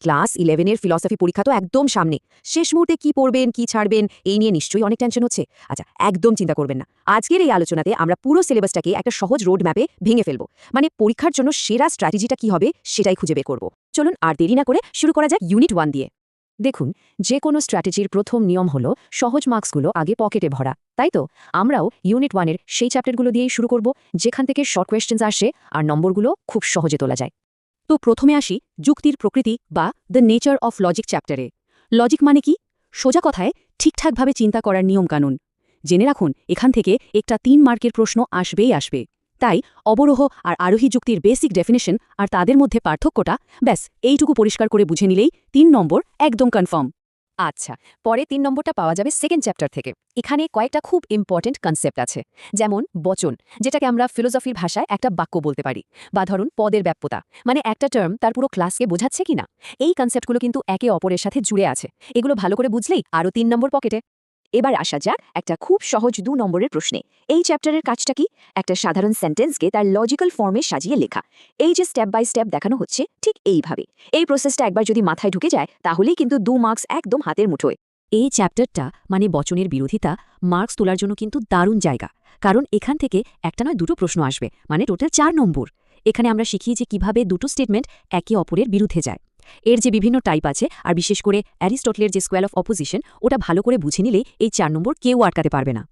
Class 11-এর philosophy পরীক্ষা তো একদম সামনে। শেষ মুহূর্তে কি পড়বেন, কি ছাড়বেন, এই নিয়ে নিশ্চয়ই অনেক টেনশন হচ্ছে। আচ্ছা, একদম চিন্তা করবেন না। আজকের এই আলোচনাতে আমরা পুরো সিলেবাসটাকে একটা সহজ রোড ম্যাপে ভেঙে ফেলব। মানে পরীক্ষার জন্য সেরা স্ট্র্যাটেজিটা কি হবে সেটাই খুঁজে বের করব। চলুন আর দেরি না করে শুরু করা যাক ইউনিট 1 দিয়ে। দেখুন, যে কোনো স্ট্র্যাটেজির প্রথম নিয়ম হলো সহজ মার্কসগুলো আগে পকেটে ভরা, তাই তো? আমরাও ইউনিট 1-এর সেই চ্যাপ্টারগুলো দিয়েই শুরু করব, যেখান থেকে শর্ট কোয়েশ্চেন্স আসে আর নম্বরগুলো খুব সহজে তোলা যায়। তো প্রথমে আসি যুক্তির প্রকৃতি বা দ্য নেচার অফ লজিক চ্যাপ্টারে। লজিক মানে কি? সোজা কথায় ঠিকঠাকভাবে চিন্তা করার নিয়মকানুন। জেনে রাখুন, এখান থেকে একটা 3 মার্কের প্রশ্ন আসবেই আসবে। তাই অবরোহ আর আরোহী যুক্তির বেসিক ডেফিনেশন আর তাদের মধ্যে পার্থক্যটা ব্যাস এইটুকু পরিষ্কার করে বুঝে নিলেই 3 নম্বর একদম কনফার্ম। আচ্ছা, পরে 3 নম্বরটা পাওয়া যাবে সেকেন্ড চ্যাপ্টার থেকে। এখানে কয়েকটা খুব ইম্পর্টেন্ট কনসেপ্ট আছে, যেমন বচন, যেটাকে আমরা ফিলোসফির ভাষায় একটা বাক্য বলতে পারি, বা ধরুন পদের ব্যাপ্যতা, মানে একটা টার্ম তার পুরো ক্লাসকে বোঝাচ্ছে কিনা। এই কনসেপ্টগুলো কিন্তু একে অপরের সাথে জুড়ে আছে। এগুলো ভালো করে বুঝলেই আরও 3 নম্বর পকেটে। এবার আসা যাক একটা খুব সহজ 2 নম্বরের প্রশ্নে। এই চ্যাপ্টারের কাজটা কি? একটা সাধারণ সেন্টেন্সকে তার লজিক্যাল ফর্মে সাজিয়ে লেখা। এই যে স্টেপ বাই স্টেপ দেখানো হচ্ছে, ঠিক এইভাবে। এই প্রসেসটা একবার যদি মাথায় ঢুকে যায়, তাহলেই কিন্তু 2 মার্কস একদম হাতের মুঠোয়। এই চ্যাপ্টারটা মানে বচনের বিরোধিতা মার্কস তোলার জন্য কিন্তু দারুণ জায়গা, কারণ এখান থেকে একটা নয় দুটো প্রশ্ন আসবে, মানে টোটাল 4 নম্বর। এখানে আমরা শিখি যে কিভাবে দুটো স্টেটমেন্ট একে অপরের বিরুদ্ধে যায়। এর যে বিভিন্ন টাইপ আছে, আর বিশেষ করে অ্যারিস্টটলের যে স্কোয়ার অফ অপোজিশন, ওটা ভালো করে বুঝে নিলেই এই 4 নম্বর কেউ আটকাতে পারবে না।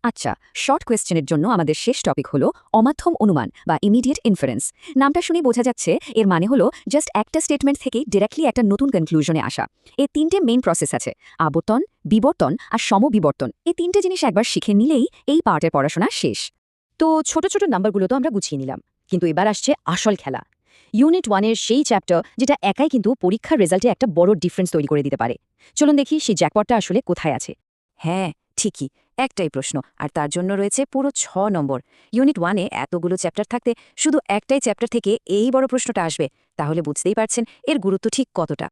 আচ্ছা, শর্ট কোয়েশ্চেনের জন্য আমাদের শেষ টপিক হলো অমাধ্যম অনুমান বা ইমিডিয়েট ইনফারেন্স। নামটা শুনে বোঝা যাচ্ছে এর মানে হলো জাস্ট একটা স্টেটমেন্ট থেকে ডিরেক্টলি একটা নতুন কনক্লুশনে আসা। এই 3টে মেইন প্রসেস আছে, আবর্তন, বিবর্তন আর সমবিবর্তন। এই 3টে জিনিস একবার শিখে নিলেই এই পার্টের পড়াশোনা শেষ। তো ছোট ছোট নাম্বারগুলো তো আমরা গুছিয়ে নিলাম, কিন্তু এবার আসছে আসল খেলা। ইউনিট 1-এর সেই চ্যাপ্টার যেটা একাই কিন্তু পরীক্ষার রেজাল্টে একটা বড় ডিফারেন্স তৈরি করে দিতে পারে। চলুন দেখি সেই জ্যাকপটটা আসলে কোথায় আছে। হ্যাঁ, ঠিকই, একটাই প্রশ্ন, আর তার জন্য রয়েছে পুরো 6 নম্বর। ইউনিট 1-এ এতগুলো চ্যাপ্টার থাকতে শুধু একটাই চ্যাপ্টার থেকে এই বড় প্রশ্নটা আসবে, তাহলে বুঝতেই পারছেন এর গুরুত্ব ঠিক কতটা।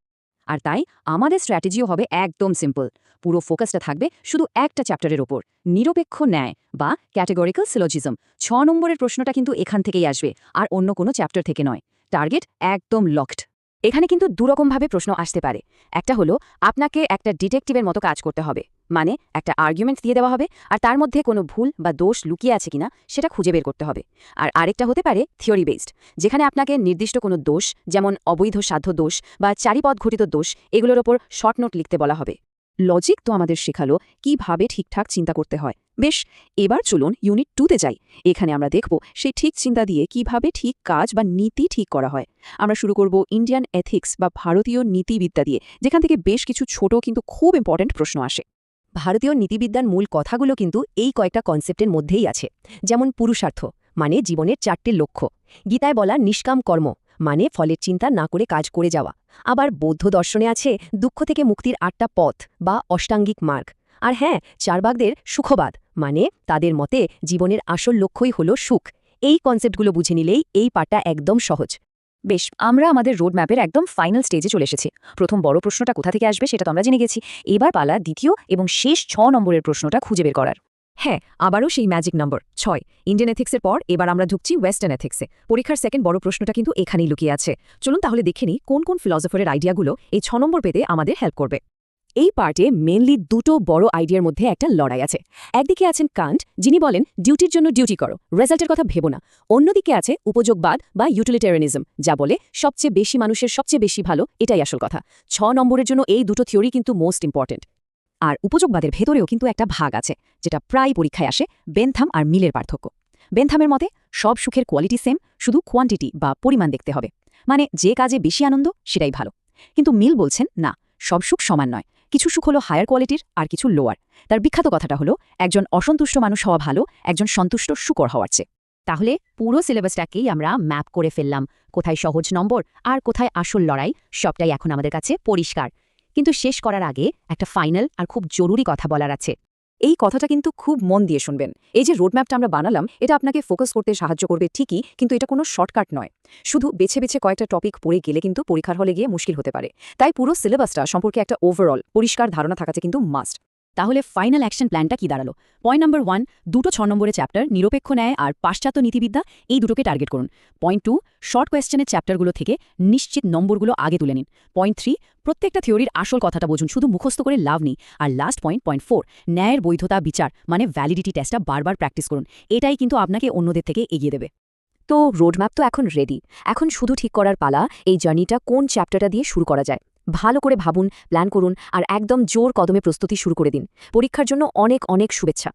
আর তাই আমাদের স্ট্র্যাটেজিও হবে একদম সিম্পল। পুরো ফোকাসটা থাকবে শুধু একটা চ্যাপ্টারের ওপর, নিরপেক্ষ ন্যায় বা ক্যাটেগরিক্যাল সিলোজিজম। 6 নম্বরের প্রশ্নটা কিন্তু এখান থেকেই আসবে, আর অন্য কোনো চ্যাপ্টার থেকে নয়। টার্গেট একদম লকড। এখানে কিন্তু দুরকমভাবে প্রশ্ন আসতে পারে। একটা হলো আপনাকে একটা ডিটেকটিভের মতো কাজ করতে হবে, মানে একটা আর্গুমেন্ট দিয়ে দেওয়া হবে, আর তার মধ্যে কোনো ভুল বা দোষ লুকিয়ে আছে কিনা সেটা খুঁজে বের করতে হবে। আর আরেকটা হতে পারে থিওরি বেসড, যেখানে আপনাকে নির্দিষ্ট কোনো দোষ, যেমন অবৈধ সাধ্য দোষ বা চারিপদ ঘটিত দোষ, এগুলোর ওপর শর্ট নোট লিখতে বলা হবে। লজিক তো আমাদের শেখালো কিভাবে ঠিকঠাক চিন্তা করতে হয়। বেশ, এবার চলুন ইউনিট 2-তে যাই। এখানে আমরা দেখব সেই ঠিক চিন্তা দিয়ে কিভাবে ঠিক কাজ বা নীতি ঠিক করা হয়। আমরা শুরু করব ইন্ডিয়ান এথিক্স বা ভারতীয় নীতিবিদ্যা দিয়ে, যেখান থেকে বেশ কিছু ছোট কিন্তু খুব ইম্পর্ট্যান্ট প্রশ্ন আসে। ভারতীয় নীতিবিদ্যার মূল কথাগুলো কিন্তু এই কয়েকটা কনসেপ্টের মধ্যেই আছে, যেমন পুরুষার্থ, মানে জীবনের 4টে লক্ষ্য। গীতায় বলা নিষ্কাম কর্ম, মানে ফলের চিন্তা না করে কাজ করে যাওয়া। আবার বৌদ্ধ দর্শনে আছে দুঃখ থেকে মুক্তির 8টা পথ বা অষ্টাঙ্গিক মার্গ। আর হ্যাঁ, চারবাগদের সুখবাদ, মানে তাদের মতে জীবনের আসল লক্ষ্যই হলো সুখ। এই কনসেপ্টগুলো বুঝে নিলেই এই পাঠটা একদম সহজ। বেশ, আমরা আমাদের রোড ম্যাপের একদম ফাইনাল স্টেজে চলে এসেছি। প্রথম বড় প্রশ্নটা কোথা থেকে আসবে সেটা তো আমরা জেনে গেছি। এবার পালা দ্বিতীয় এবং শেষ 6 নম্বরের প্রশ্নটা খুঁজে বের করার। হ্যাঁ, আবারও সেই ম্যাজিক নম্বর 6। ইন্ডিয়ান এথিক্সের পর এবার আমরা ঢুকছি ওয়েস্টার্ন এথিক্সে। পরীক্ষার সেকেন্ড বড় প্রশ্নটা কিন্তু এখানেই লুকিয়ে আছে। চলুন তাহলে দেখে নিই কোন কোন ফিলসফারের আইডিয়াগুলো এই 6 নম্বর পেতে আমাদের হেল্প করবে। এই পার্টে মেনলি দুটো বড় আইডিয়ার মধ্যে একটা লড়াই আছে। একদিকে আছেন কান্ট, যিনি বলেন ডিউটির জন্য ডিউটি করো, রেজাল্টের কথা ভেবো না। অন্যদিকে আছে উপযোগবাদ বা ইউটিলিটেরিয়ানিজম, যা বলে সবচেয়ে বেশি মানুষের সবচেয়ে বেশি ভালো, এটাই আসল কথা। 6 নম্বরের জন্য এই দুটো থিওরি কিন্তু মোস্ট ইম্পর্টেন্ট। আর উপযোগবাদের ভেতরেও কিন্তু একটা ভাগ আছে, যেটা প্রায় পরীক্ষায় আসে, বেনথাম আর মিলের পার্থক্য। বেনথামের মতে সব সুখের কোয়ালিটি সেম, শুধু কোয়ান্টিটি বা পরিমাণ দেখতে হবে, মানে যে কাজে বেশি আনন্দ সেটাই ভালো। কিন্তু মিল বলছেন না, সব সুখ সমান নয়, কিছু সুখ হলো হায়ার কোয়ালিটির আর কিছু লোয়ার। তার বিখ্যাত কথাটা হলো একজন অসন্তুষ্ট মানুষ হওয়া ভালো একজন সন্তুষ্ট শুকর হওয়ার চেয়ে। তাহলে পুরো সিলেবাসটাকেই আমরা ম্যাপ করে ফেললাম, কোথায় সহজ নম্বর আর কোথায় আসল লড়াই, সবটাই এখন আমাদের কাছে পরিষ্কার। কিন্তু শেষ করার আগে একটা ফাইনাল আর খুব জরুরি কথা বলার আছে। এই কথাটা কিন্তু খুব মন দিয়ে শুনবেন। এই যে রোডম্যাপটা আমরা বানালাম, এটা আপনাকে ফোকাস করতে সাহায্য করবে ঠিকই, কিন্তু এটা কোনো শর্টকাট নয়। শুধু বেছে বেছে কয়েকটা টপিক পড়ে গেলে কিন্তু পরীক্ষার হলে গিয়ে মুশকিল হতে পারে। তাই পুরো সিলেবাসটা সম্পর্কে একটা ওভারঅল পরিষ্কার ধারণা থাকাটা কিন্তু মাস্ট। তাহলে ফাইনাল অ্যাকশন প্ল্যানটা কি দাঁড়ালো? পয়েন্ট নাম্বার 1, দুটো 6 নম্বরের চ্যাপ্টার নিরপেক্ষ ন্যায় আর পাশ্চাত্য নীতিবিদ্যা, এই দুটোকে টার্গেট করুন। পয়েন্ট 2, শর্ট কোয়েশ্চেনের চ্যাপ্টারগুলো থেকে নিশ্চিত নম্বরগুলো আগে তুলে নিন। পয়েন্ট 3, প্রত্যেকটা থিওরির আসল কথাটা বুঝুন, শুধু মুখস্থ করে লাভ নেই। আর লাস্ট পয়েন্ট 4, ন্যায়ের বৈধতা বিচার মানে ভ্যালিডিটি টেস্টটা বারবার প্র্যাকটিস করুন। এটাই কিন্তু আপনাকে অন্যদের থেকে এগিয়ে দেবে। তো রোডম্যাপ তো এখন রেডি। এখন শুধু ঠিক করার পালা, এই জার্নিটা কোন চ্যাপ্টারটা দিয়ে শুরু করা যায়। ভালো করে ভাবুন, প্ল্যান করুন আর একদম জোর কদমে প্রস্তুতি শুরু করে দিন। পরীক্ষার জন্য অনেক অনেক শুভেচ্ছা।